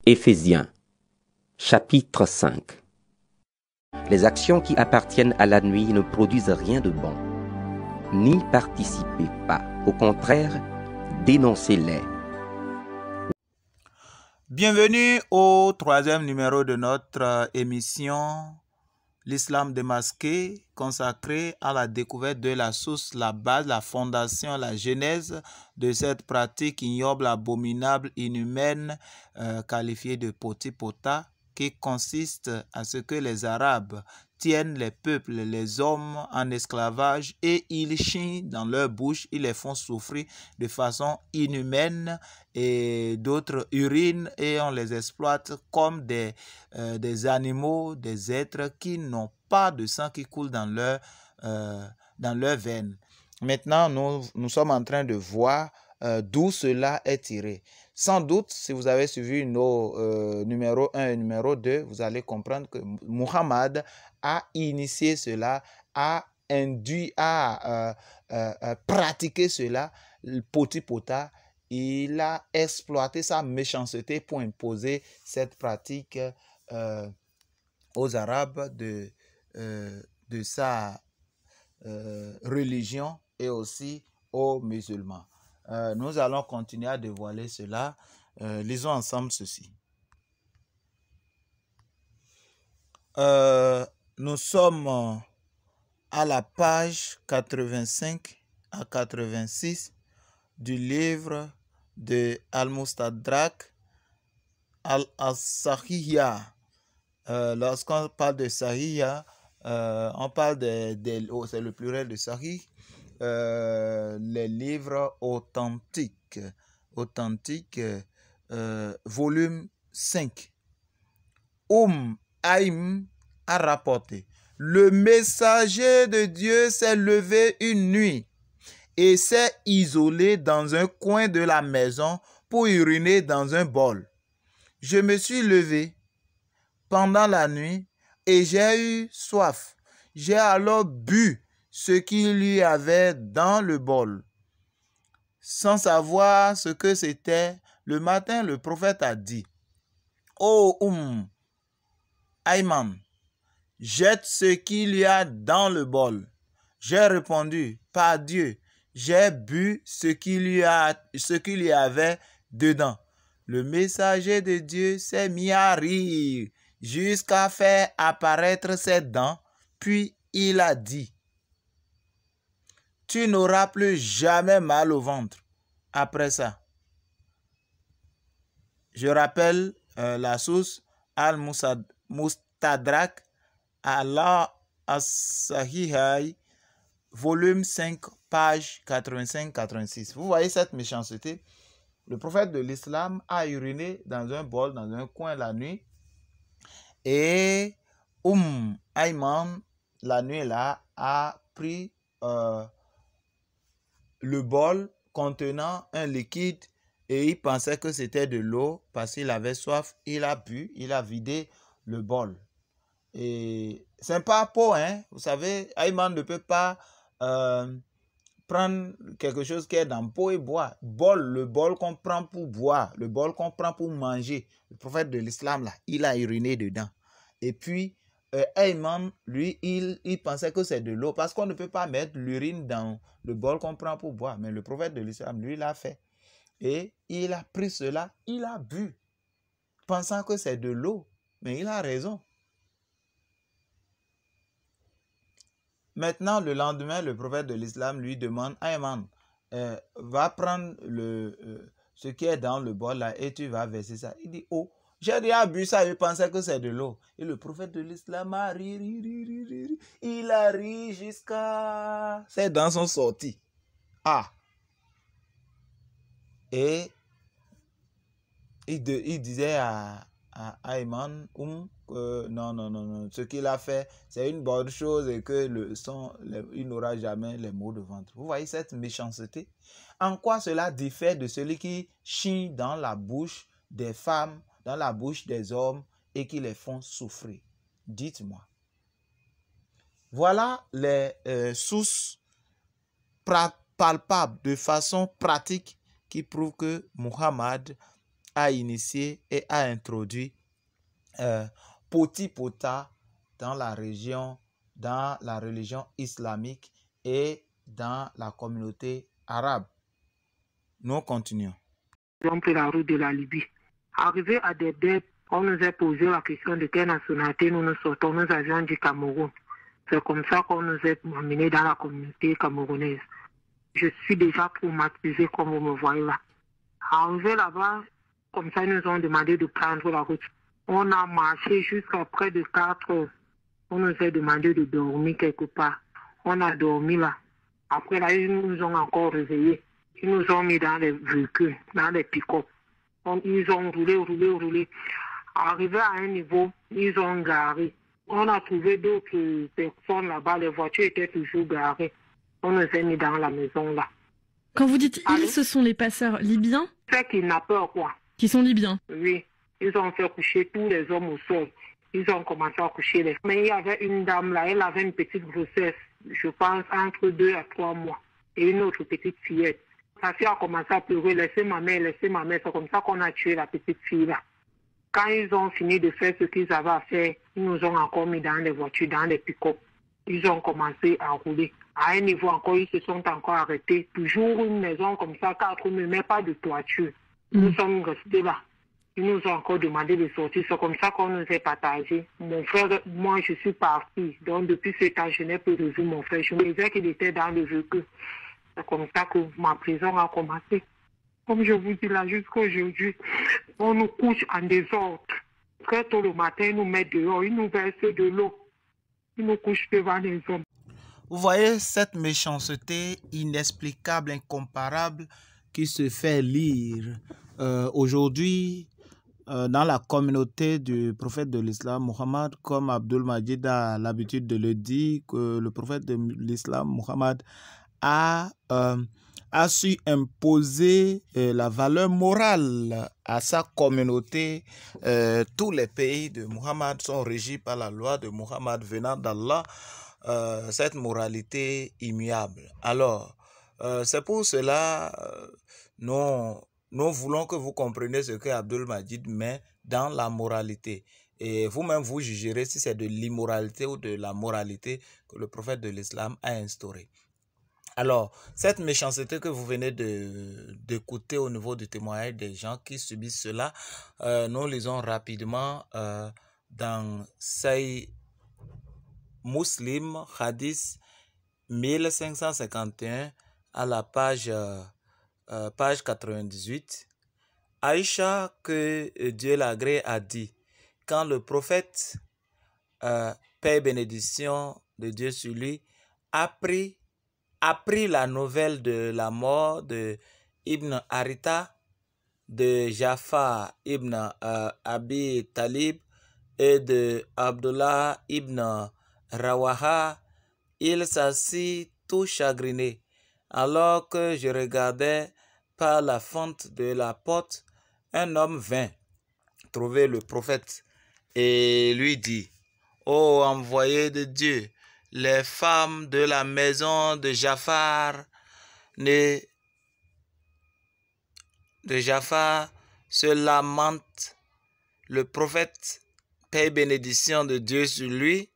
Éphésiens, chapitre 5. Les actions qui appartiennent à la nuit ne produisent rien de bon. N'y participez pas. Au contraire, dénoncez-les. Bienvenue au troisième numéro de notre émission L'Islam démasqué, consacré à la découverte de la source, la base, la fondation, la genèse de cette pratique ignoble, abominable, inhumaine, qualifiée de potipota, qui consiste à ce que les Arabes tiennent les peuples, les hommes en esclavage et ils chient dans leur bouche, ils les font souffrir de façon inhumaine et d'autres urinent et on les exploite comme des animaux, des êtres qui n'ont pas de sang qui coule dans leurs veines. Maintenant, nous sommes en train de voir d'où cela est tiré. Sans doute, si vous avez suivi nos numéro 1 et numéro 2, vous allez comprendre que Muhammad a initié cela, a induit, a pratiqué cela, le potipota. Il a exploité sa méchanceté pour imposer cette pratique aux Arabes de sa religion et aussi aux musulmans. Nous allons continuer à dévoiler cela. Lisons ensemble ceci. Nous sommes à la page 85 à 86 du livre de Al-Mustadrak Al-Sahihya. Lorsqu'on parle de Sahihya, on parle c'est le pluriel de Sahih, les livres authentiques, volume 5. Aïm a rapporté: le messager de Dieu s'est levé une nuit et s'est isolé dans un coin de la maison pour uriner dans un bol. Je me suis levé pendant la nuit et j'ai eu soif. J'ai alors bu ce qu'il y avait dans le bol. Sans savoir ce que c'était, le matin, le prophète a dit: Oh Ayman, jette ce qu'il y a dans le bol. J'ai répondu: par Dieu, j'ai bu ce qu'il y avait dedans. Le messager de Dieu s'est mis à rire jusqu'à faire apparaître ses dents, puis il a dit: tu n'auras plus jamais mal au ventre après ça. Je rappelle la source Al-Mustadrak Al-Sahihai, volume 5, page 85-86. Vous voyez cette méchanceté? Le prophète de l'islam a uriné dans un bol, dans un coin la nuit. Et Ayman, la nuit là, a pris le bol contenant un liquide et il pensait que c'était de l'eau parce qu'il avait soif. Il a bu, il a vidé le bol. Et c'est pas pour, hein. Vous savez, Ayman ne peut pas prendre quelque chose qui est dans le pot et boire. Le bol qu'on prend pour boire, le bol qu'on prend pour manger. Le prophète de l'islam, là, il a uriné dedans. Et puis, Ayman, lui, il pensait que c'est de l'eau parce qu'on ne peut pas mettre l'urine dans le bol qu'on prend pour boire. Mais le prophète de l'islam, lui, l'a fait. Et il a pris cela, il a bu, pensant que c'est de l'eau. Mais il a raison. Maintenant, le lendemain, le prophète de l'islam lui demande: Ayman, va prendre ce qui est dans le bol là et tu vas verser ça. Il dit: oh, j'ai déjà bu ça, je pensais que c'est de l'eau. Et le prophète de l'islam a ri. Il a ri jusqu'à ses dents sont sorties. Ah! Et il disait à Ayman non, ce qu'il a fait, c'est une bonne chose et que il n'aura jamais les maux de ventre. Vous voyez cette méchanceté? En quoi cela diffère de celui qui chie dans la bouche des femmes, dans la bouche des hommes et qui les font souffrir? Dites-moi. Voilà les sources palpables de façon pratique qui prouvent que Muhammad a initié et a introduit Poti Pota dans la religion islamique et dans la communauté arabe. Nous continuons. On prit la route de la Libye. Arrivé à Debdeb, on nous a posé la question de quelle nationalité nous sortons. Nous avions du Cameroun. C'est comme ça qu'on nous a amenés dans la communauté camerounaise. Je suis déjà traumatisée comme vous me voyez là. Arrivé là-bas, comme ça, ils nous ont demandé de prendre la route. On a marché jusqu'à près de 4 heures. On nous a demandé de dormir quelque part. On a dormi là. Après là, ils nous ont encore réveillés. Ils nous ont mis dans les véhicules, dans les pick-up. Ils ont roulé. Arrivé à un niveau, ils ont garé. On a trouvé d'autres personnes là-bas. Les voitures étaient toujours garées. On nous a mis dans la maison là. Quand vous dites ils, ce sont les passeurs libyens? C'est kidnappeurs quoi. Qui sont libyens? Oui. Ils ont fait coucher tous les hommes au sol. Ils ont commencé à coucher les femmes. Mais il y avait une dame là, elle avait une petite grossesse, je pense entre 2 à 3 mois. Et une autre petite fillette. Sa fille a commencé à pleurer, laissez ma mère. C'est comme ça qu'on a tué la petite fille là. Quand ils ont fini de faire ce qu'ils avaient à faire, ils nous ont encore mis dans les voitures, dans les pick-up. Ils ont commencé à rouler. À un niveau encore, ils se sont encore arrêtés. Toujours une maison comme ça, 4 murs, mais pas de toiture. Nous sommes restés là. Ils nous ont encore demandé de sortir. C'est comme ça qu'on nous a partagé. Mon frère, moi, je suis partie. Donc, depuis ce temps, je n'ai plus revu mon frère. Je me disais qu'il était dans le véhicule. C'est comme ça que ma prison a commencé. Comme je vous dis là, jusqu'à aujourd'hui, on nous couche en désordre. Très tôt le matin, ils nous mettent dehors. Ils nous versent de l'eau. Ils nous couchent devant les hommes. Vous voyez cette méchanceté inexplicable, incomparable qui se fait lire aujourd'hui dans la communauté du prophète de l'islam, Muhammad, comme Abdul Majid a l'habitude de le dire, que le prophète de l'islam, Muhammad, a su imposer la valeur morale à sa communauté. Tous les pays de Muhammad sont régis par la loi de Muhammad venant d'Allah, cette moralité immuable. Alors, c'est pour cela nous voulons que vous compreniez ce que Abdul Majid met dans la moralité. Et vous-même, vous jugerez si c'est de l'immoralité ou de la moralité que le prophète de l'islam a instauré. Alors, cette méchanceté que vous venez d'écouter au niveau du témoignage des gens qui subissent cela, nous lisons rapidement dans Sahih Muslim, Hadith 1551, à la page 98. Aïcha, que Dieu l'agrée, a dit, quand le prophète, paix et bénédiction de Dieu sur lui, a pris la nouvelle de la mort de Ibn Harita, de Jafar ibn Abi Talib et de Abdullah ibn Rawaha, il s'assit tout chagriné. Alors que je regardais par la fente de la porte, un homme vint trouver le prophète et lui dit, « Ô envoyé de Dieu, les femmes de la maison de Jafar se lamentent. » Le prophète, paix et bénédiction de Dieu sur lui,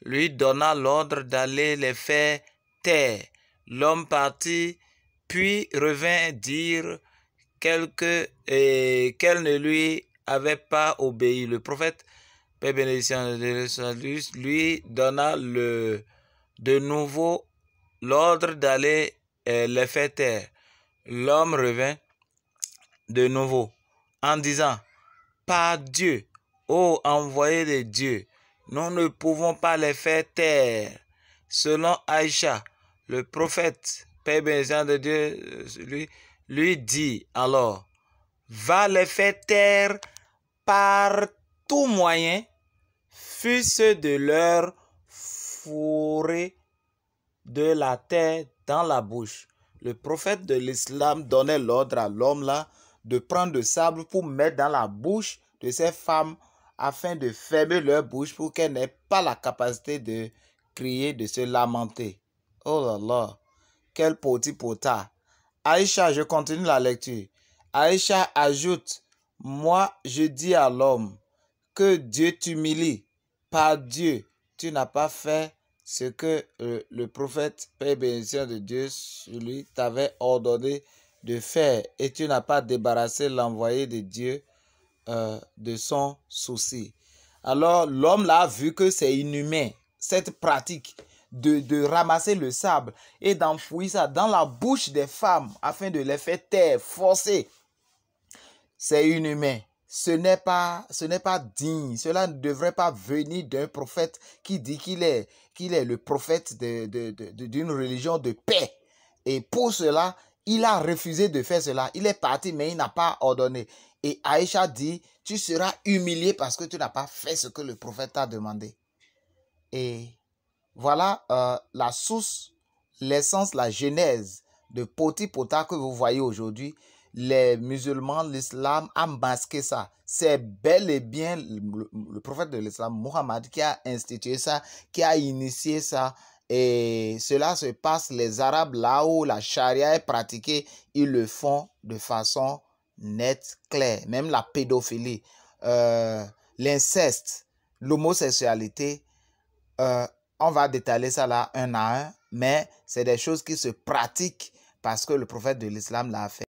lui donna l'ordre d'aller les faire taire. L'homme partit, puis revint dire qu'elle ne lui avait pas obéi. Le prophète, paix et bénédiction de Dieu, lui donna de nouveau l'ordre d'aller les faire taire. L'homme revint de nouveau en disant, par Dieu, ô envoyé de Dieu, nous ne pouvons pas les faire taire. Selon Aïcha, le prophète, paix et bénédiction de Dieu, lui dit alors, va les faire taire par tout moyen, fût-ce de leur fourrer de la terre dans la bouche. Le prophète de l'islam donnait l'ordre à l'homme là de prendre du sable pour mettre dans la bouche de ces femmes afin de fermer leur bouche pour qu'elles n'aient pas la capacité de crier, de se lamenter. Oh là là, quel petit potard. Aïcha, je continue la lecture. Aïcha ajoute, Moi, je dis à l'homme que Dieu t'humilie. Par Dieu, tu n'as pas fait ce que le prophète, paix et bénédiction de Dieu, lui, t'avait ordonné de faire. Et tu n'as pas débarrassé l'envoyé de Dieu de son souci. Alors, l'homme là a vu que c'est inhumain, cette pratique de ramasser le sable et d'enfouir ça dans la bouche des femmes afin de les faire taire, forcer. C'est inhumain. Ce n'est pas digne. Cela ne devrait pas venir d'un prophète qui dit qu'il est le prophète d'une religion de paix. Et pour cela, il a refusé de faire cela. Il est parti, mais il n'a pas ordonné. Et Aïcha dit, tu seras humilié parce que tu n'as pas fait ce que le prophète t'a demandé. Et voilà la source, l'essence, la genèse de Poti Pota que vous voyez aujourd'hui. Les musulmans, l'islam a masqué ça. C'est bel et bien le prophète de l'islam, Muhammad, qui a institué ça, qui a initié ça. Et cela se passe, les Arabes, là où la charia est pratiquée, ils le font de façon nette, claire. Même la pédophilie, l'inceste, l'homosexualité, on va détailler ça là un à un, mais c'est des choses qui se pratiquent parce que le prophète de l'islam l'a fait.